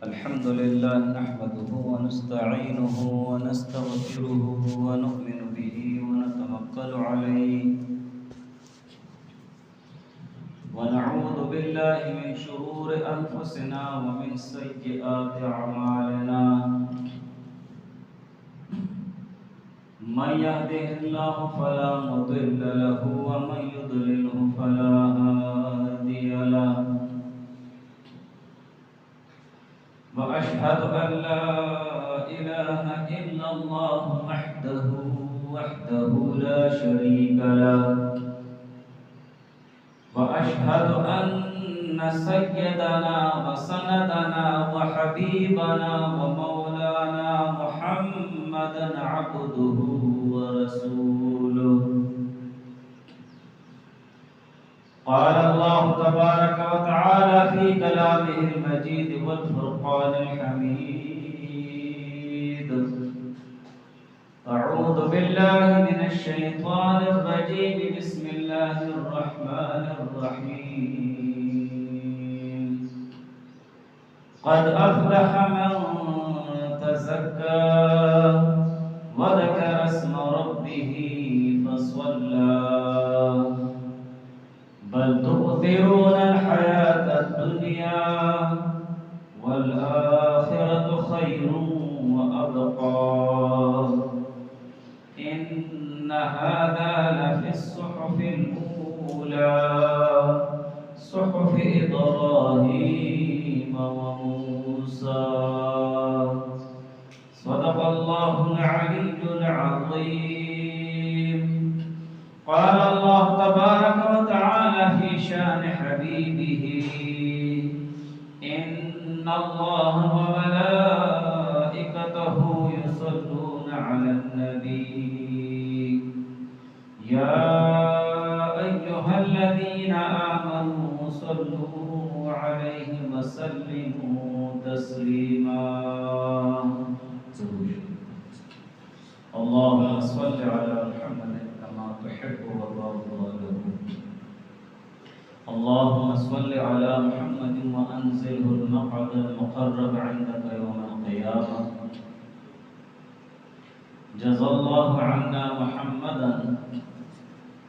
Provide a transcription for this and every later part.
الحمد لله نحمده ونستعينه ونستغفره ونؤمن به ونتوكل عليه ونعوذ بالله من شرور أنفسنا ومن سيئات أعمالنا من يهده الله فلا مضل له ومن يضلله فلا هادي له وأشهد أن لا إله إلا الله وحده لا شريك له وأشهد أن سيدنا وسندنا وحبيبنا ومولانا محمدا عبده ورسوله قال الله تبارك وتعالى في كلامه المجيد والفرقان الحميد أعوذ بالله من الشيطان الرجيم بسم الله الرحمن الرحيم قد أفلح من تزكى وذكر اسم ربه فصلى بل تؤثرون الحياة الدنيا والآخرة خير وأبقى إن هذا لفي الصحف الأولى صحف إبراهيم وموسى صدق الله العلي العظيم قال الله تبارك وتعالى في شان حبيبه إن الله وملائكته يصلون على النبي يا أيها الذين آمنوا صلوا عليه وسلموا تسليما اللهم صل على محمد كما تحب وترضى له اللهم صل على محمد وأنزله المقعد المقرب عندك يوم القيامة جزا الله عنا محمدا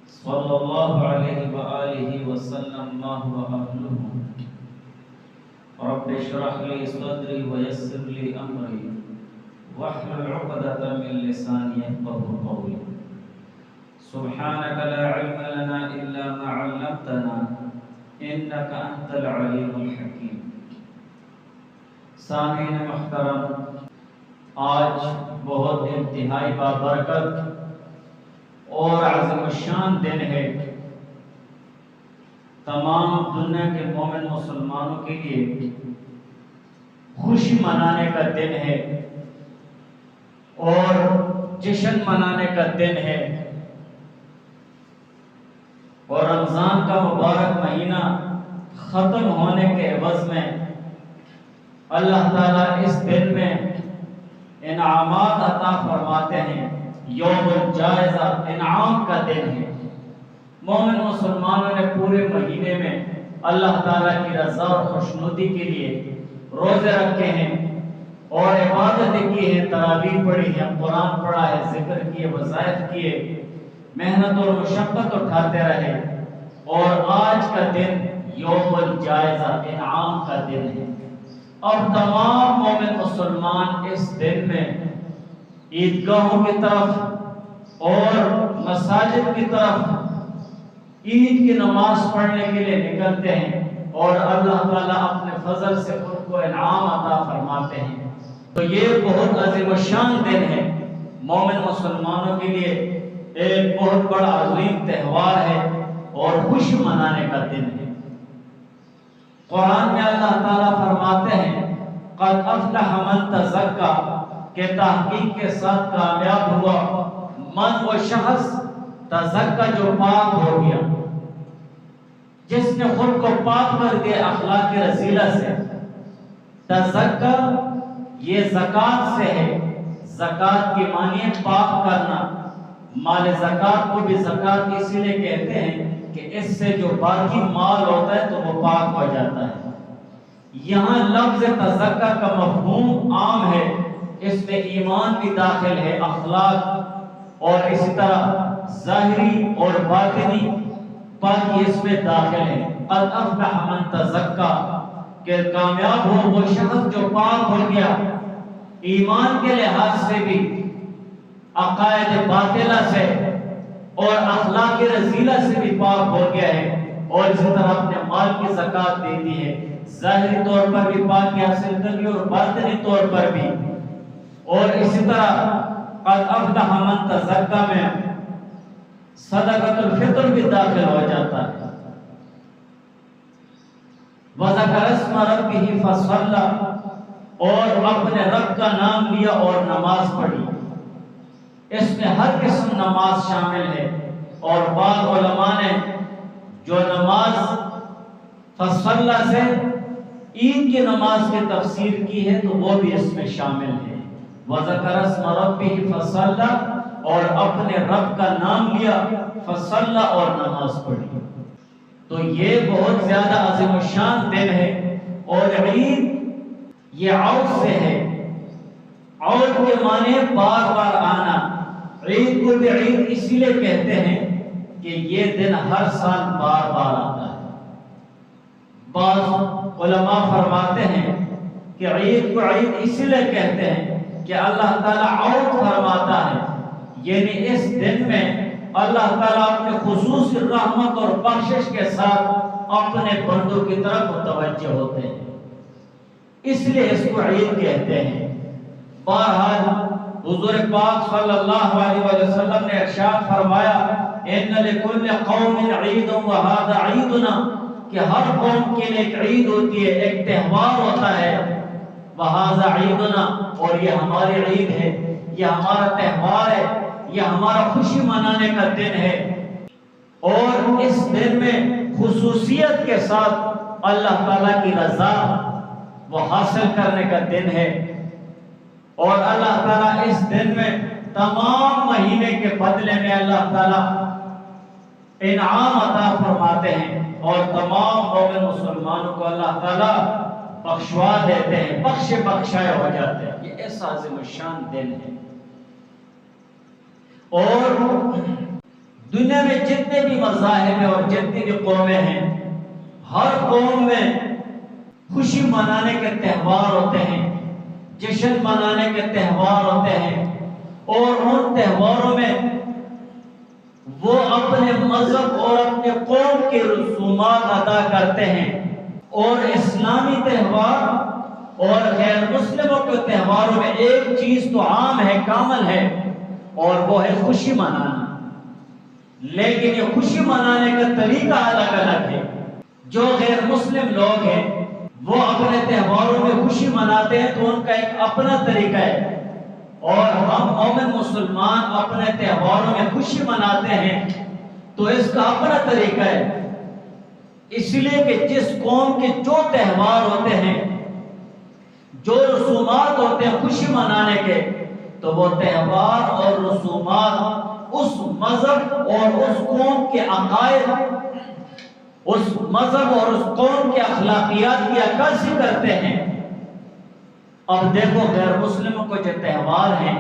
صلى الله عليه وآله وسلم ما هو أهله رب اشرح لي صدري ويسر لي أمري واحلل عقدة من لساني يفقهوا قولي سبحانك لا علم لنا إلا ما علمتنا إنك أنت العليم الحكيم سامعین محترم، آج بہت انتہائی بابرکت اور عظیم الشان دن ہے۔ تمام دنیا کے مومن مسلمانوں کے لیے خوشی منانے کا دن ہے اور جشن منانے کا دن ہے، اور رمضان کا مبارک مہینہ ختم ہونے کے عوض میں اللہ تعالیٰ اس دن میں انعامات عطا فرماتے ہیں۔ یوم الجائزہ انعام کا دن ہے۔ مومن مسلمانوں نے پورے مہینے میں اللہ تعالیٰ کی رضا اور خوشنودی کے لیے روزے رکھے ہیں اور عبادتیں کی ہیں، تراویح پڑھی ہے، قرآن پڑھا ہے، ذکر کیے، وظائف کیے، محنت اور مشقت اٹھاتے رہے، اور آج کا دن یوم الجائزہ انعام کا دن ہے۔ اور تمام مومن مسلمان اس دن میں عیدگاہوں کی طرف اور مساجد کی طرف عید کی نماز پڑھنے کے لیے نکلتے ہیں، اور اللہ تعالیٰ اپنے فضل سے ان کو انعام عطا فرماتے ہیں۔ تو یہ بہت عظیم الشان دن ہے، مومن مسلمانوں کے لیے ایک بہت بڑا عظیم تہوار ہے اور خوشی منانے کا دن ہے۔ قرآن میں اللہ تعالیٰ فرماتے ہیں قد افلح من تزکا، کہ تحقیق کے ساتھ کامیاب ہوا من وہ شخص تزکا جو پاک ہو گیا، جس نے خود کو پاک کر دیا اخلاق رذیلہ سے۔ تزکا یہ زکوٰۃ سے ہے، زکوٰۃ کی معنی ہے پاک کرنا۔ مال زکوٰۃ کو بھی زکوٰۃ اسی لیے کہتے ہیں کہ اس سے جو باقی مال ہوتا ہے تو وہ پاک ہو جاتا ہے۔ یہاں لفظ تزکا کا مفہوم عام ہے، اس میں ایمان بھی داخل ہے، اخلاق اور اسی طرح ظاہری اور باطنی پاکی اس میں داخل ہے۔ قد افلح من تزکا، کہ کامیاب ہو وہ شخص جو پاک ہو گیا، ایمان کے لحاظ سے بھی، عقائد باطلہ سے اور اخلاق رذیلہ سے بھی پاک ہو گیا ہے، اور اسی طرح اپنے مال کی زکوٰۃ دے دی ہے، ظاہری طور پر بھی پاکی حاصل کر لی اور باطنی طور پر بھی۔ اور اسی طرح قد افلح من تزکا میں صدقۃ الفطر بھی داخل ہو جاتا ہے۔ وذکر اسم ربہ فصلی، اور اپنے رب کا نام لیا اور نماز پڑھی۔ اس میں ہر قسم نماز شامل ہے، اور بعض علماء نے جو نماز فصلی سے عید کی نماز کی تفسیر کی ہے تو وہ بھی اس میں شامل ہے۔ وذکر اسم ربہ فصلی، اور اپنے رب کا نام لیا، فصلی اور نماز پڑھی۔ تو یہ بہت زیادہ عظیم الشان دن ہے، اور عید یہ عود سے ہے۔ عود کے معنی بار بار آنا۔ عید کو بھی عید اسی لیے کہتے ہیں کہ یہ دن ہر سال بار بار آتا ہے۔ بعض علماء فرماتے ہیں کہ عید کو عید اسی لیے کہتے ہیں کہ اللہ تعالیٰ عود فرماتا ہے، یعنی اس دن میں اللہ تعالیٰ اپنے خصوصی رحمت اور بخشش کے ساتھ اپنے بندوں کی طرف متوجہ ہوتے ہیں، اس لیے اس کو عید کہتے ہیں۔ بہرحال حضور پاک صلی اللہ علیہ وسلم نے ارشاد فرمایا ان لکل قوم عید وہذا عیدنا، کہ ہر قوم کے لیے ایک عید ہوتی ہے، ایک تہوار ہوتا ہے، وہذا عیدنا، اور یہ ہماری عید ہے، یہ ہمارا تہوار ہے، یہ ہمارا خوشی منانے کا دن ہے۔ اور اس دن میں خصوصیت کے ساتھ اللہ تعالیٰ کی رضا وہ حاصل کرنے کا دن ہے، اور اللہ تعالیٰ اس دن میں تمام مہینے کے بدلے میں اللہ تعالیٰ انعام عطا فرماتے ہیں، اور تمام مومن مسلمانوں کو اللہ تعالیٰ بخشوا دیتے ہیں، بخشے بخشائے ہو جاتے ہیں۔ یہ ایسا عظیم الشان دن ہے۔ اور دنیا میں جتنے بھی مذاہب ہیں اور جتنی بھی قومیں ہیں، ہر قوم میں خوشی منانے کے تہوار ہوتے ہیں، جشن منانے کے تہوار ہوتے ہیں، اور ان تہواروں میں وہ اپنے مذہب اور اپنے قوم کے رسومات ادا کرتے ہیں۔ اور اسلامی تہوار اور غیر مسلموں کے تہواروں میں ایک چیز تو عام ہے، کامل ہے، اور وہ ہے خوشی منانا، لیکن یہ خوشی منانے کا طریقہ الگ الگ ہے۔ جو غیر مسلم لوگ ہیں وہ اپنے تہواروں میں خوشی مناتے ہیں تو ان کا ایک اپنا طریقہ ہے، اور ہم مومن مسلمان اپنے تہواروں میں خوشی مناتے ہیں تو اس کا اپنا طریقہ ہے۔ اس لیے کہ جس قوم کے جو تہوار ہوتے ہیں، جو رسومات ہوتے ہیں خوشی منانے کے، تو وہ تہوار اور رسومات اس مذہب اور اس قوم کے عقائد، اس مذہب اور اس قوم کے اخلاقیات کی عکاسی کرتے ہیں۔ اب دیکھو غیر مسلموں کو جو تہوار ہیں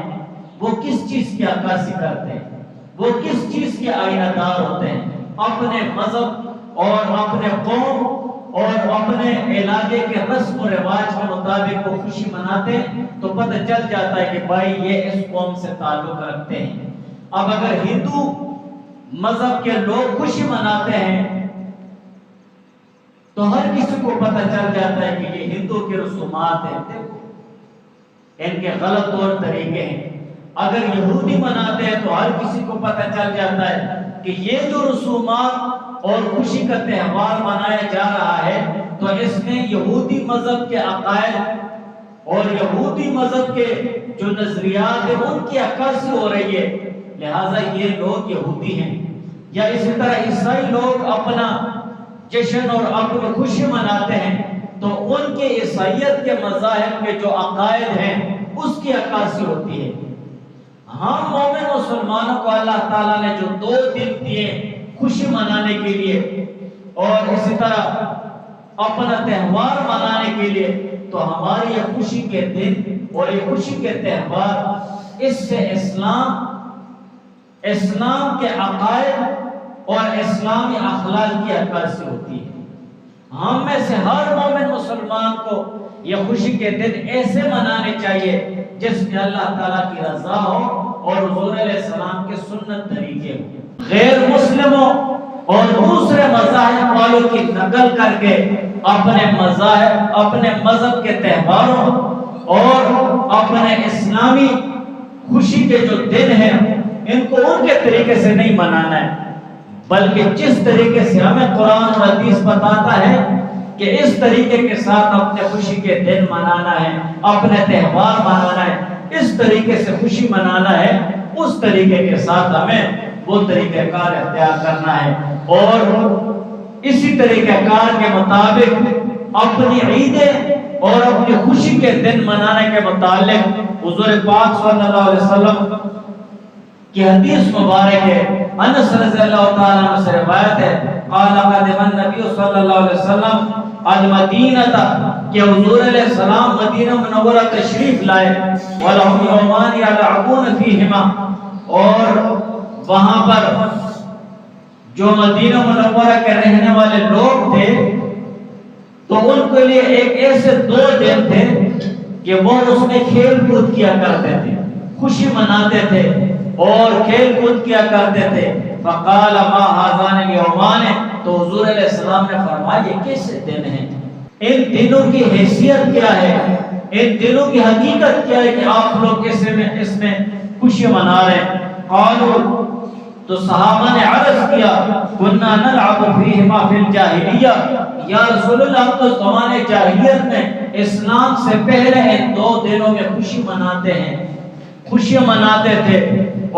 وہ کس چیز کی عکاسی کرتے ہیں، وہ کس چیز کے آئینہ دار ہوتے ہیں؟ اپنے مذہب اور اپنے قوم اور اپنے علاقے کے رسم و رواج کے مطابق وہ خوشی مناتے ہیں، تو پتہ چل جاتا ہے کہ بھائی یہ اس قوم سے تعلق رکھتے ہیں۔ اب اگر ہندو مذہب کے لوگ خوشی مناتے ہیں تو ہر کسی کو پتہ چل جاتا ہے کہ یہ ہندو کے رسومات ہیں، دیکھو ان کے غلط طور طریقے ہیں۔ اگر یہودی مناتے ہیں تو ہر کسی کو پتہ چل جاتا ہے کہ یہ جو رسومات اور خوشی کا تہوار منایا جا رہا ہے تو اس میں یہودی مذہب کے عقائد اور یہودی مذہب کے جو نظریات ہیں ان کی عکاسی ہو رہی ہے، لہٰذا یہ لوگ یہودی ہیں۔ یا اسی طرح عیسائی لوگ اپنا جشن اور اپنی خوشی مناتے ہیں تو ان کے عیسائیت کے مذاہب کے جو عقائد ہیں اس کی عکاسی ہوتی ہے۔ ہم مومن مسلمانوں کو اللہ تعالیٰ نے جو 2 دن دیے خوشی منانے کے لیے، اور اسی طرح اپنا تہوار منانے کے لیے، تو ہماری یہ خوشی کے دن اور یہ خوشی کے تہوار، اس سے اسلام کے عقائد اور اسلامی اخلاق کی عکاسی ہوتی ہے۔ ہم میں سے ہر مومن مسلمان کو یہ خوشی کے دن ایسے منانے چاہیے جس میں اللہ تعالیٰ کی رضا ہو اور حضور علیہ السلام کے سنت طریقے ہو۔ غیر مسلموں اور دوسرے مذاہب والوں کی نقل کر کے اپنے مذاہب، اپنے مذہب کے تہواروں اور اپنے اسلامی خوشی کے جو دن ہیں ان کو ان کے طریقے سے نہیں منانا ہے، بلکہ جس طریقے سے ہمیں قرآن اور حدیث بتاتا ہے کہ اس طریقے کے ساتھ اپنے خوشی کے دن منانا ہے، اپنے تہوار منانا ہے، اس طریقے سے خوشی منانا ہے، اس طریقے کے ساتھ ہمیں وہ طریقہ کار اختیار کرنا ہے، اور اسی طریقہ کار کے مطابق اپنی عیدیں اور اپنی خوشی کے دن منانے کے متعلق حضور پاک صلی اللہ علیہ وسلم کی حدیث مبارک ہے۔ انس رضی اللہ تعالیٰ عنہ سے روایت ہے، قال قدم النبی صلی اللہ علیہ وسلم المدینہ، کہ حضور علیہ السلام مدینہ منورہ تشریف لائے، وَلَهُمْ يَوْمَانِ يَلْعَبُونَ فِيهِمَا، اور وہاں پر جو مدینہ منورہ کے رہنے والے لوگ تھے تو ان کے لیے ایک ایسے 2 دن تھے کہ وہ اس میں کھیل کود کیا کرتے تھے، خوشی مناتے تھے اور کھیل کود کیا کرتے تھے۔ فقال ما هذان اليومان، تو حضور علیہ السلام نے فرمایا یہ کیسے دن ہیں، ان دنوں کی حیثیت کیا ہے، ان دنوں کی حقیقت کیا ہے کہ آپ لوگ اس میں خوشی منا رہے ہیں۔ قالوا، تو صحابہ نے عرض کیا، كنا نلعب فيهما في الجاہلیہ، یا رسول اللہ ہم تو زمانے جاہلیت میں اسلام سے پہلے ان 2 دنوں میں خوشی مناتے ہیں، خوشی مناتے تھے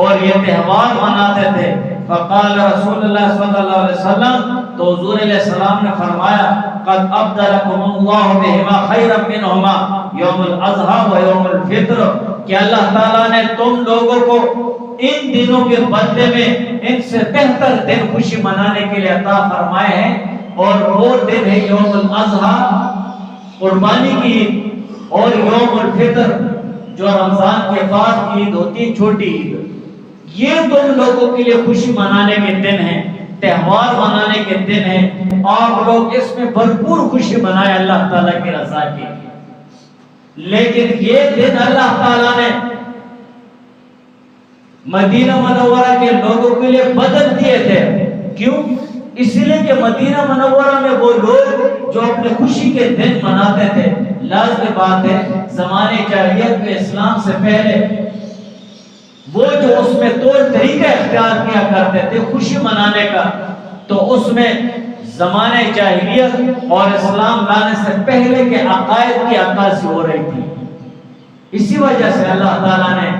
اور یہ تہوار مناتے تھے۔ فقال رسول اللہ صلی اللہ علیہ وسلم، تو حضور علیہ السلام نے فرمایا، قد ابدلکم اللہ بہما خیرا منہما یوم الاضحیٰ و یوم الفطر، کہ اللہ تعالیٰ نے تم لوگوں کو ان دنوں کے بدلے میں ان سے بہتر دن خوشی منانے کے لیے عطا فرمائے ہیں، اور وہ دن ہے یوم الاضحیٰ قربانی کی عید، اور یوم الفطر جو رمضان کے بعد کی عید ہوتی ہے، چھوٹی عید۔ یہ تم لوگوں کے لیے خوشی منانے کے دن ہیں، تہوار منانے کے دن ہیں، آپ لوگ اس میں بھرپور خوشی منائیں اللہ تعالیٰ کی رضا کے لیے۔ لیکن یہ دن اللہ تعالیٰ نے مدینہ منورہ کے لوگوں کے لیے بدل دیے تھے۔ کیوں؟ اس لیے کہ مدینہ منورہ میں وہ لوگ جو اپنے خوشی کے دن مناتے تھے، لازم بات ہے زمانے جاہلیت میں اسلام سے پہلے وہ جو اس میں طور طریقہ اختیار کیا کرتے تھے خوشی منانے کا، تو اس میں زمانے جاہلیت اور اسلام لانے سے پہلے کے عقائد کی عکاسی ہو رہی تھی۔ اسی وجہ سے اللہ تعالیٰ نے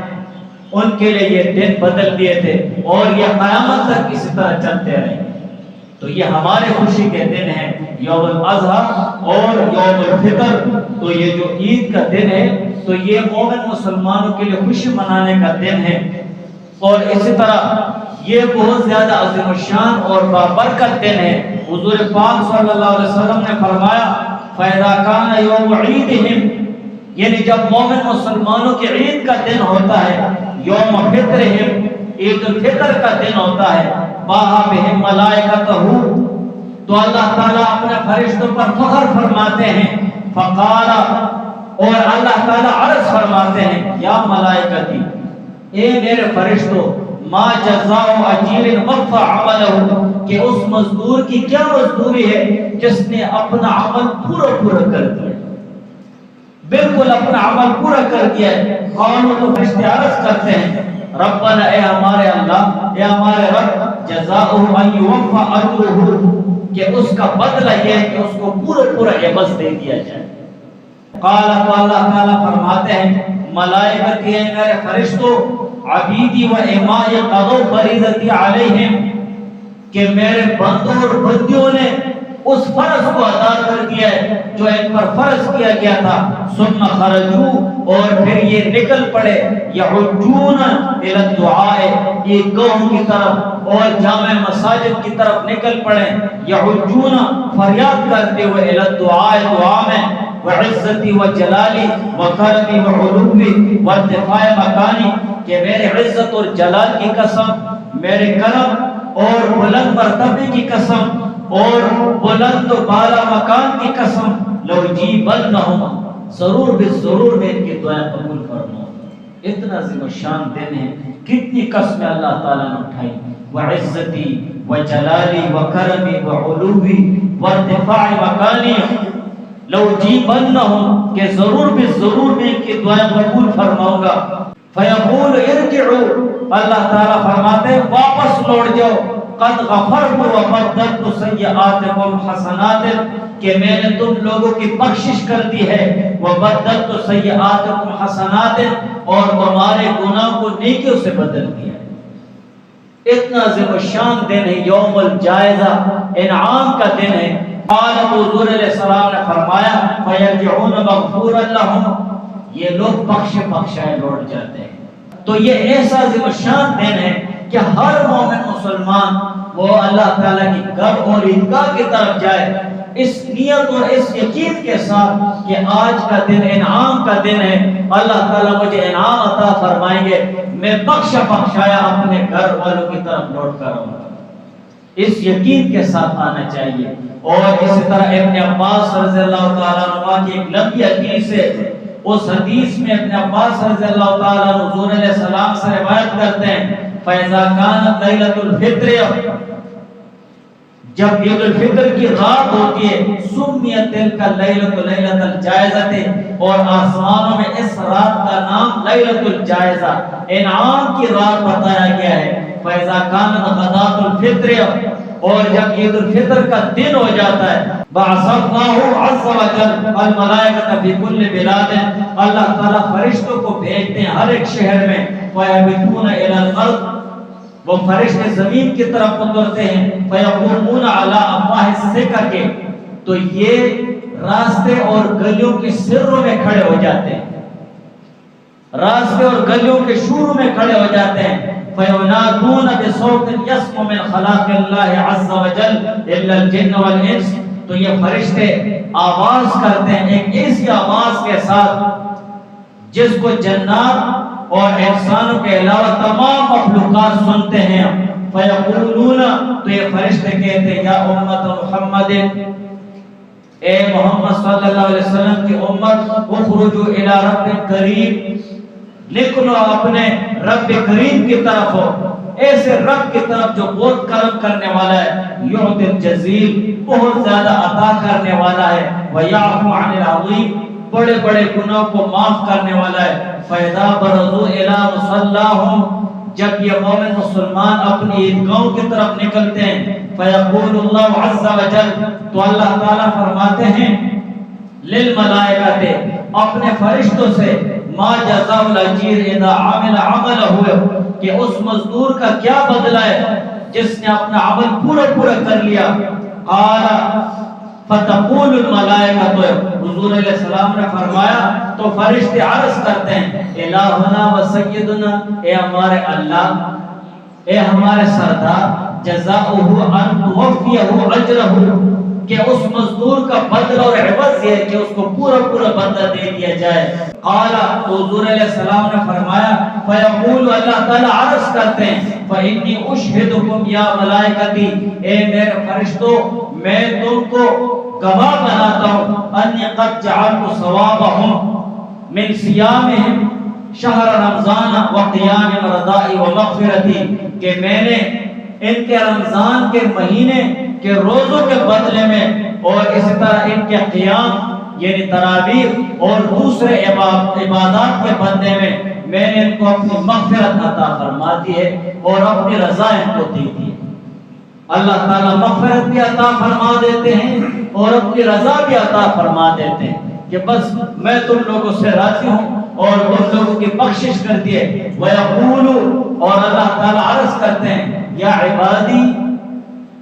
ان کے لیے یہ دن بدل دیے تھے، اور یہ قیامت تک اسی طرح چلتے رہیں گے۔ تو یہ ہمارے خوشی کے دن ہیں، یوم الاضحیٰ اور یوم الفطر۔ تو یہ جو عید کا دن ہے تو یہ مومن مسلمانوں کے لیے خوشی منانے کا دن ہے، اور اسی طرح یہ بہت زیادہ عظیم الشان اور بابرکت دن ہے۔ حضور پاک صلی اللہ علیہ وسلم نے فرمایا، فَإِذَا كَانَ يَوْمُ عِيدِهِمْ، یعنی جب مومن مسلمانوں کی عید کا دن ہوتا ہے، یوم فطرہم، عید الفطر کا دن ہوتا ہے، باہا بہم ملائکتہ، تو اللہ تعالیٰ اپنے فرشتوں پر فخر فرماتے ہیں، فقالا، اور اللہ تعالیٰ عرض فرماتے ہیں، یا ملائکتی، اے میرے فرشتوں، ما جزاء اجیر وفى عملہ، کہ اس مزدور کی کیا مزدوری ہے جس نے اپنا عمل پورا کر دیا، بالکل اپنا عمل پورا کر دیا ہے۔ قالوا، تو فرشتے عرض کرتے ہیں، ربنا، اے ہمارے اللہ، اے ہمارے رب، جزاؤہ ان یوفى اجرہ، کہ اس کا بدلہ یہ ہے کہ اس کو پورا عوض دے دیا جائے۔ قال، تو اللہ تعالیٰ فرماتے ہیں، ملائکتی، اے میرے فرشتوں، عبیدی و امائی قضوا فریضتی علیہم، کہ میرے بندوں اور بندیوں نے اس فرض کو ادا کر دیا ہے جو ان پر فرض کیا گیا تھا. ثم خرجوا اور پھر یہ نکل پڑے یحجون الی الدعاء عیدگاہوں کی طرف اور جامع مساجد کی طرف نکل پڑے یحجون فریاد کرتے ہوئے الی الدعاء دعا میں وعزتی وجلالی وکرمی وعلوی وارتفاع مکانی کہ میرے عزت اور جلال کی قسم میرے کرم اور بلند مرتبے کی قسم اور بلند و بالا مکان کی قسم لأجیبنہم ضرور ضرور میں ان کی دعائیں قبول فرماؤں. اتنا عظیم شان دن ہے. کتنی قسمیں اللہ تعالیٰ نے اٹھائی وعزتی وجلالی وکرمی وعلوی وارتفاع مکانی لأجیبنہم کہ ضرور میں ان کی دعائیں قبول فرماؤں گا. فیقول ارجعوا اللہ تعالیٰ فرماتے واپس لوٹ جاؤ قد غفرت وبدلت سیئاتکم حسنات کہ میں نے تم لوگوں کی بخشش کر دی ہے وبدلت سیئاتکم حسنات اور تمہارے گناہ کو نیکیوں سے بدل دیا ہے. اتنا عظیم شان دن ہے. یوم الجائزہ انعام کا دن ہے. قال حضور علیہ السلام نے فرمایا فیرجعون مغفورا لهم یہ لوگ بخشائے لوٹ جاتے ہیں. تو یہ ایسا عظیم شان دن ہے کہ ہر مومن مسلمان وہ اللہ تعالیٰ کی گھر اور عیدگاہ کی طرف جائے اس نیت اور اس یقین کے ساتھ کہ آج کا دن انعام کا دن ہے. اللہ تعالیٰ مجھے انعام عطا فرمائیں گے. میں بخشایا اپنے گھر والوں کی طرف لوٹ کر آؤں گا. اس یقین کے ساتھ آنا چاہیے. اور اسی طرح ابن عباس رضی اللہ تعالیٰ عنہ کی ایک لمبی حدیث ہے. اس حدیث میں ابن عباس رضی اللہ تعالیٰ عنہ حضور علیہ السلام سے روایت کرتے ہیں فَإِذَا كَانَتْ لَيْلَةُ الْفِطْرِ جب عید الفطر کی رات ہوتی ہے سمیت تلک لیلۃ لیلۃ الجائزہ اور آسمانوں میں اس رات کا نام لیلۃ الجائزہ انعام کی رات بتایا گیا ہے. فَإِذَا كَانَتْ غَدَاةُ الْفِطْرِ اور جب عید الفطر کا دن ہو جاتا ہے بَعَثَ اللَّهُ عَزَّ وَجَلَّ الْمَلَائِكَةَ فِي كُلِّ بِلَادٍ اللہ تعالیٰ فرشتوں کو بھیجتے ہیں ہر ایک شہر میں فَيَهْبِطُونَ إِلَى الْأَرْضِ وہ فرشتے زمین کی طرف اترتے ہیں فَيَقُومُونَ عَلَىٰ أَفْوَاهِ السِّكَكِ تو یہ راستے اور گلیوں کے سروں میں کھڑے ہو جاتے ہیں. راستے اور گلیوں کے شروع میں کھڑے ہو جاتے ہیں فَيُنَادُونَ بِصَوْتٍ يَسْمُعُ مِنْ خَلَاقِ اللَّهِ عَزَّ وَجَلَّ إِلَّا الْجِنَّ وَالْإِنسِ تو یہ فرشتے آواز کرتے ہیں ایک ایسی آواز کے ساتھ جس کو جنات اور انسانوں کے علاوہ تمام مخلوقات سنتے ہیں. فَيَقُولُونَ تو یہ فرشتے کہتے ہیں یا امت محمد اے محمد صلی اللہ علیہ وسلم کی امت اخرجوا الی رب کریم نکلو اپنے رب کریم کی طرف ہو ایسے رب کی طرف جو بہت کرم کرنے والا ہے یعطی الجزیل بہت زیادہ عطا کرنے والا ہے ویعفو عن العظیم بڑے بڑے گناہوں کو معاف کرنے والا ہے. فَإِذَا بَرَزُوا إِلَىٰ مُصَلَّاهُمْ جب یہ مومن مسلمان اپنی عیدگاہوں کی طرف نکلتے ہیں فَيَقُولُ اللَّهُ عَزَّ وَجَلَّ تو اللہ تعالیٰ فرماتے ہیں لِلْمَلَائِكَةِ اپنے فرشتوں سے ما جزاء الاجیر اذا عمل عمله کہ اس مزدور کا کیا بدلہ ہے جس نے اپنا عمل پورا کر لیا. قال فتقول الملائکہ حضور علیہ السلام نے فرمایا تو فرشتے عرض کرتے ہیں الہنا و سیدنا اے ہمارے اللہ اے ہمارے سردار جزاؤہ ان توفیہ اجرہ کہ اس مزدور کا بدلہ اور عوض یہ ہے کہ اس کو پورا بدلہ دے دیا جائے. قال حضور علیہ السلام نے فرمایا فیقول اللہ تعالی عرض کرتے ہیں فإنی اشہدکم یا ملائکتی اے میرے فرشتوں میں تم کو گواہ بناتا ہوں انی قد جعلت ثوابہم من صیامہم شہر رمضان و قیام رضائی و مغفرتی کہ میں نے ان کے رمضان کے مہینے کے روزوں کے بدلے میں اور اسی طرح ان کے قیام یعنی تراویح اور دوسرے عبادات کے بدلے میں نے ان کو اپنی مغفرت عطا فرما دی ہے اور اپنی رضا ان کو دی ہے. اللہ تعالیٰ مغفرت بھی عطا فرما دیتے ہیں اور اپنی رضا بھی عطا فرما دیتے ہیں کہ بس میں تم لوگوں سے راضی ہوں اور تم لوگوں کی بخشش کر دیے. وَيَقُولُ اور اللہ تعالیٰ عرض کرتے ہیں یا عبادی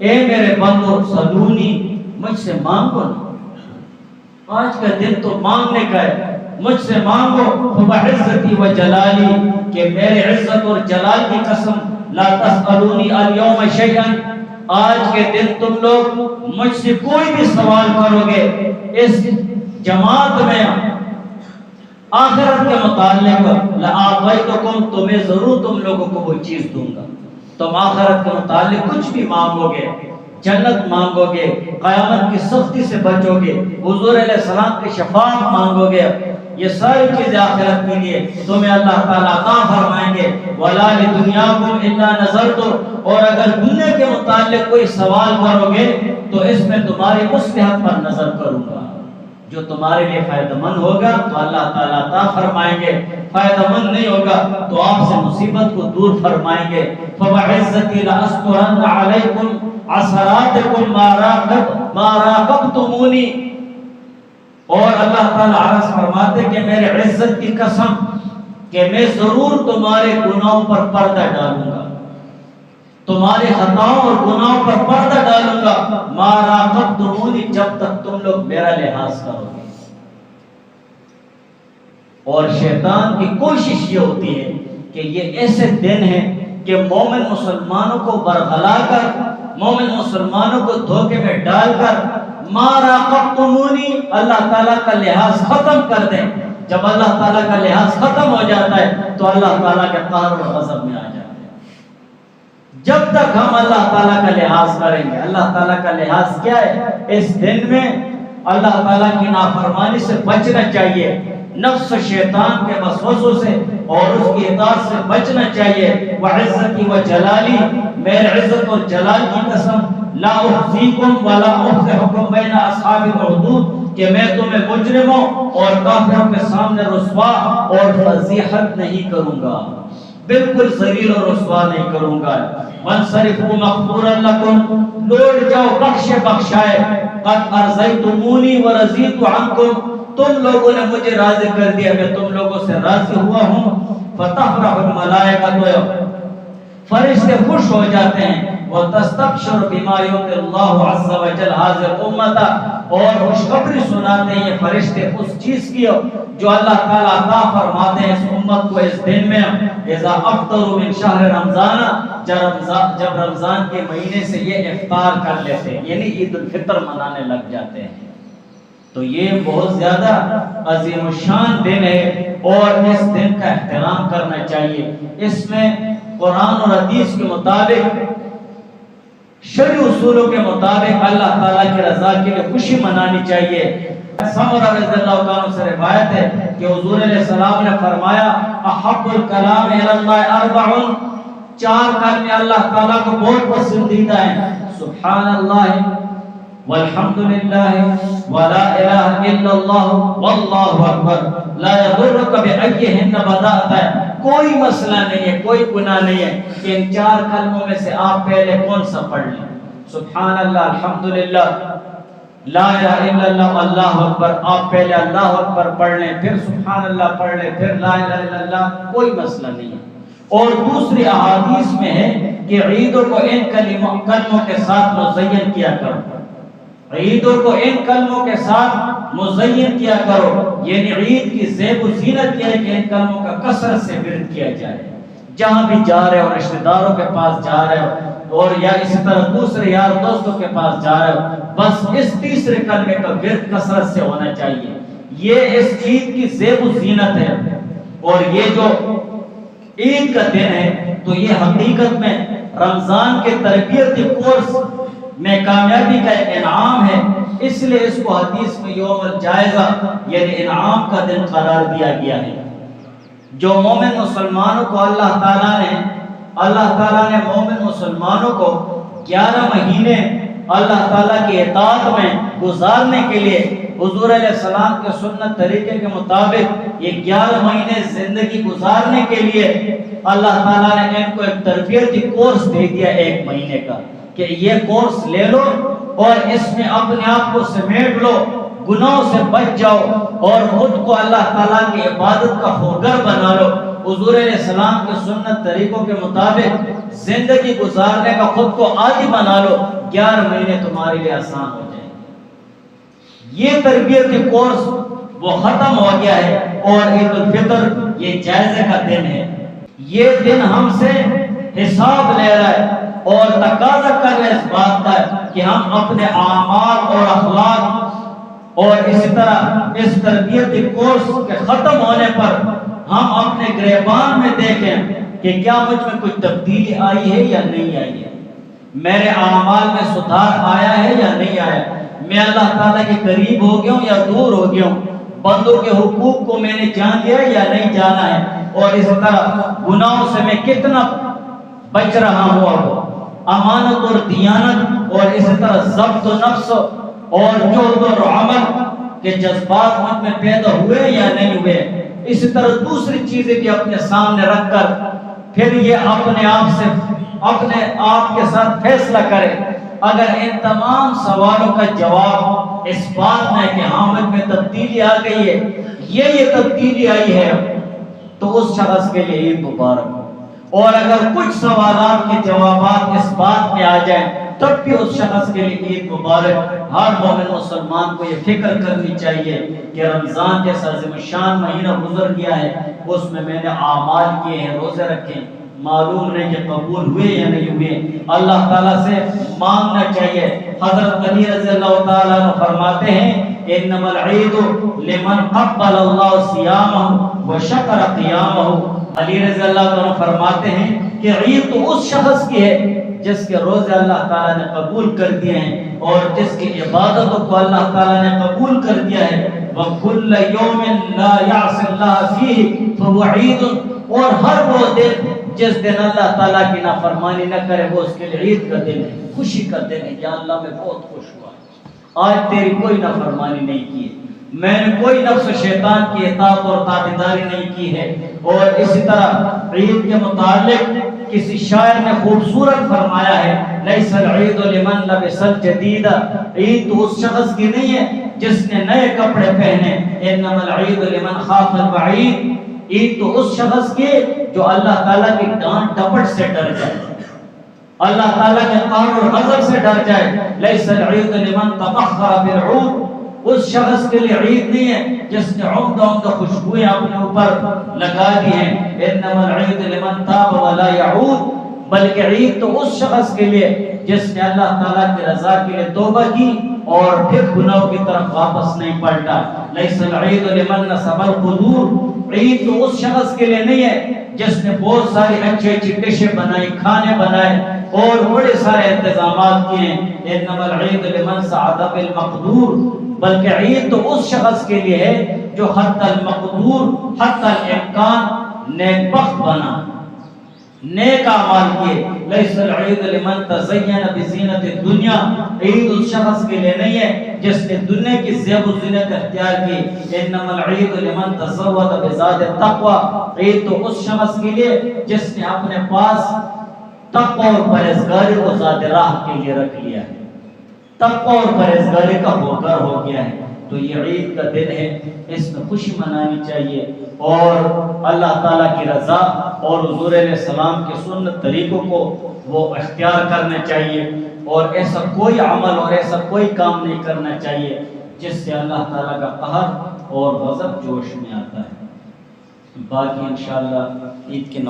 اے میرے بندو صلونی مجھ سے مانگو نا، آج کا دن تو مانگنے کا ہے، مجھ سے مانگو فبعزتی و جلالی، کہ میرے عزت اور جلال کی قسم لا تسألونی اليوم شیئا، آج کے دن تم لوگ مجھ سے کوئی بھی سوال کرو گے اس جماعت میں آخرت کے متعلق لآتیتکم، تمہیں ضرور تم لوگوں کو وہ چیز دوں گا۔ تم آخرت کے متعلق کچھ بھی مانگو گے، جنت مانگو گے، قیامت کی سختی سے بچو گے، حضور علیہ السلام کی شفاعت مانگو گے، یہ ساری چیزیں آخرت کے لیے تمہیں اللہ تعالیٰ عطا فرمائیں گے۔ وَلَا لِدُنْيَاكُمْ إِلَّا نَظَرْتُ، اور اگر دنیا کے متعلق کوئی سوال کرو گے تو اس میں تمہاری مصلحت پر نظر کروں گا، جو تمہارے لیے فائدہ مند ہوگا تو اللہ تعالیٰ عطا فرمائیں گے، فائدہ مند نہیں ہوگا تو آپ سے مصیبت کو دور فرمائیں گے۔ فَوَعِزَّتِي لَأَسْتُرَنَّ عَلَيْكُمْ عَثَرَاتِكُمْ مَا رَاقَبْتُمُونِي، اور اللہ تعالیٰ عرض فرماتے کہ میرے عزت کی قسم کہ میں ضرور تمہارے گناہوں پر پردہ ڈالوں گا، تمہارے خطاؤں اور گناہوں پر پردہ ڈالوں گا، ما راقبتمونی، جب تک تم لوگ میرا لحاظ کرو گے۔ اور شیطان کی کوشش یہ ہوتی ہے کہ یہ ایسے دن ہیں کہ مومن مسلمانوں کو برگلا کر، مومن مسلمانوں کو دھوکے میں ڈال کر ما راقبتمونی، اللہ تعالیٰ کا لحاظ ختم کر دیں۔ جب اللہ تعالیٰ کا لحاظ ختم ہو جاتا ہے تو اللہ تعالیٰ کے قہر و غضب میں آ جاتے ہیں۔ جب تک ہم اللہ تعالیٰ کا لحاظ کریں گے، اللہ تعالیٰ کا لحاظ کیا ہے؟ اس دن میں اللہ تعالیٰ کی نافرمانی سے بچنا چاہیے، نفس شیطان کے وسوسوں سے اور اس کی اطاعت سے بچنا چاہیے۔ وعزتی و جلالی، میرے عزت اور جلال کی قسم لا احصیکم ولا افضحکم بین اصحاب الحدود، کہ میں تمہیں مجرموں اور کافروں کے سامنے رسوا اور فضیحت نہیں کروں گا، بالکل ذلیل اور رسوا نہیں کروں گا۔ وانصرفوا مغفورا لکم، لوٹ جاؤ بخشے بخشائے، قد ارضیتمونی ورضیت عنکم، تم لوگوں نے مجھے راضی کر دیا، میں تم لوگوں سے راضی ہوا ہوں۔ فتفرح الملائکۃ، فرشتے خوش ہو جاتے ہیں، وتستبشر بما یؤتی اللہ عز وجل هذه الامة، اور خوشخبری سناتے ہیں یہ فرشتے اس چیز کی جو اللہ تعالیٰ عطا فرماتے ہیں اس امت کو اس دن میں۔ اذا افطروا من شہر رمضان، جب رمضان کے مہینے سے یہ افطار کر لیتے ہیں، یعنی عید الفطر منانے لگ جاتے ہیں، تو یہ بہت زیادہ عظیم الشان دن ہے اور اس دن کا احترام کرنا چاہیے۔ اس میں قرآن اور حدیث کے مطابق، شرعی اصولوں کے مطابق اللہ تعالیٰ کی رضا کے لیے خوشی منانی چاہیے۔ سمرہ رضی اللہ تعالیٰ سے روایت ہے کہ حضور علیہ السلام نے فرمایا احب الکلام الی اللہ اربع، چار کلمے اللہ تعالیٰ کو بہت پسندیدہ ہیں، سبحان اللہ والحمدللہ ولا الہ الا اللہ واللہ اکبر لا یضرک بأیہن بدأت، کوئی مسئلہ نہیں ہے، کوئی گناہ نہیں ہے کہ ان چار کلموں میں سے آپ پہلے کون سا پڑھ لیں، سبحان اللہ، الحمدللہ، لا الہ الا اللہ، اللہ اکبر، آپ پہلے اللہ اکبر پڑھ لیں، پھر سبحان اللہ پڑھ لیں، پھر لا الہ الا اللہ، کوئی مسئلہ نہیں ہے۔ اور دوسری احادیث میں ہے کہ عیدوں کو ان کلموں کے ساتھ مزین کیا کرو، عیدوں کو ان کلموں کے ساتھ مزین کیا کرو، یعنی عید کی زیب و زینت یہ ہے کہ ان کلموں کا کثرت سے ورد کیا جائے، جہاں بھی جا رہے ہو، رشتہ داروں کے پاس جا رہے ہو اور یا اسی طرح دوسرے یار دوستوں کے پاس جا رہے ہو، بس اس تیسرے کلمے کا ورد کثرت سے ہونا چاہیے۔ یہ اس عید کی زیب و زینت ہے، اور یہ جو عید کا دن ہے تو یہ حقیقت میں رمضان کے تربیتی کورس میں کامیابی کا ایک انعام ہے، اس لیے اس کو حدیث میں یوم الجائزہ یعنی انعام کا دن قرار دیا گیا ہے۔ جو مومن مسلمانوں کو اللہ تعالیٰ نے مومن مسلمانوں کو 11 مہینے اللہ تعالیٰ کی اطاعت میں گزارنے کے لیے حضور علیہ السلام کے سنت طریقے کے مطابق یہ 11 مہینے زندگی گزارنے کے لیے اللہ تعالیٰ نے ان کو ایک تربیتی کورس دے دیا 1 مہینے کا، کہ یہ کورس لے لو اور اس میں اپنے آپ کو سمیٹ لو، گناہوں سے بچ جاؤ اور خود کو اللہ تعالیٰ کی عبادت کا خوگر بنا لو، حضور علیہ السلام کے سنت طریقوں کے مطابق زندگی گزارنے کا خود کو عادی بنا لو، 11 مہینے تمہارے لیے آسان ہو جائیں۔ یہ تربیتی کورس وہ ختم ہو گیا ہے، اور عید الفطر یہ جائزے کا دن ہے۔ یہ دن ہم سے حساب لے رہا ہے اور تقاضا کر رہے اس بات کا کہ ہم اپنے اعمال اور اخلاق اور اسی طرح اس تربیتی کورس کے ختم ہونے پر ہم اپنے گریبان میں دیکھیں کہ کیا مجھ میں کوئی تبدیلی آئی ہے یا نہیں آئی ہے، میرے اعمال میں سدھار آیا ہے یا نہیں آیا، میں اللہ تعالیٰ کے قریب ہو گیا ہوں یا دور ہو گیا ہوں، بندوں کے حقوق کو میں نے جان لیا یا نہیں جانا ہے، اور اس طرح گناہوں سے میں کتنا بچ رہا ہوں، اب امانت اور دیانت اور اسی طرح ضبط و نفس اور جوہد اور عمل کے جذبات مجھ میں پیدا ہوئے یا نہیں ہوئے۔ اسی طرح دوسری چیزیں بھی اپنے سامنے رکھ کر پھر یہ اپنے آپ کے ساتھ فیصلہ کرے۔ اگر ان تمام سوالوں کا جواب اس بات میں کہ ہاں مجھ میں تبدیلی آ گئی ہے، یہ تبدیلی آئی ہے، تو اس شخص کے لیے عید مبارک ہو۔ اور اگر کچھ سوالات کے جوابات اس بات میں آ جائیں تب بھی اس شخص کے لیے عید مبارک۔ ہر مومن مسلمان کو یہ فکر کرنی چاہیے کہ رمضان جیسا عظیم الشان مہینہ گزر گیا ہے، اس میں نے اعمال کیے ہیں، روزے رکھے، معلوم نہیں کہ قبول ہوئے یا نہیں ہوئے، اللہ تعالیٰ سے مانگنا چاہیے۔ حضرت علی رضی اللہ تعالیٰ عنہ فرماتے ہیں انما العید لمن قبل اللہ صیامہ وشکر قیامہ۔ علی رضی اللہ عنہ فرماتے ہیں کہ عید تو اس شخص کی ہے جس کے روزے اللہ تعالیٰ نے قبول کر دیے ہیں اور جس کی عبادتوں کو اللہ تعالیٰ نے قبول کر دیا ہے۔ وَكُلَّ يَوْمٍ لَا يَعْصِ اللَّهَ فِيهِ فَهُوَ عِيدٌ، اور ہر وہ دن جس دن اللہ تعالیٰ کی نافرمانی نہ کرے وہ اس کے لیے عید کا دن ہے، خوشی کا دن ہے۔ یا اللہ میں بہت خوش ہوا، آج تیری کوئی نافرمانی نہیں کی ہے، میں نے کوئی نفس و شیطان کی اطاعت اور تابعداری نہیں کی ہے۔ اور اسی طرح عید کے متعلق کسی شاعر نے خوبصورت فرمایا ہے لیس العید لمن لبس الجدید، عید تو اس شخص کی نہیں ہے جس نے نئے کپڑے پہنے، انما العید لمن خاف الوعید، عید تو اس شخص کی جو اللہ تعالیٰ کی ڈانٹ ڈپٹ سے ڈر جائے، اللہ تعالیٰ کے قہر اور غضب سے ڈر جائے۔ لیس العید لمن تطہر بالعود، اس شخص کے لیے عید نہیں ہے جس نے عمدہ خوشبوئیں اپنے اوپر لگا دی ہیں، انما العید لمن تاب ولا یعود، بلکہ عید تو اس شخص کے لیے جس نے اللہ تعالیٰ کی رضا کے لیے توبہ کی اور پھر گناہوں کی طرف واپس نہیں پلٹا۔ لیس العید لمن نصب القدور، عید تو اس شخص کے لیے نہیں ہے جس نے بہت ساری اچھی ڈشیں بنائی، کھانے بنائے اور بڑے سارے انتظامات کیے، انما العید لمن سعد بالمقدور، بلکہ عید تو اس شخص کے لیے ہے جو حتی المقدور حتی الامکان نیک بخت بنا، نیک اعمال کیے۔ لیس العید لمن تزین بزینت الدنیا، عید اس شخص کے لیے نہیں ہے جس نے دنیا کی زیب و زینت اختیار کی، انما العید لمن تزود بزاد التقوی، عید تو اس شخص کے لیے جس نے اپنے پاس تقوی اور پرہیزگاری کو ذات راہ کے لیے رکھ لیا ہے، تقوی اور پرہیزگاری کا ہوکر ہو گیا ہے۔ تو یہ عید کا دن ہے، اس میں خوشی منانی چاہیے اور اللہ تعالیٰ کی رضا اور حضور علیہ السلام کے سنت طریقوں کو وہ اختیار کرنا چاہیے، اور ایسا کوئی عمل اور ایسا کوئی کام نہیں کرنا چاہیے جس سے اللہ تعالیٰ کا قہر اور غضب جوش میں آتا ہے۔ باقی انشاءاللہ عید کے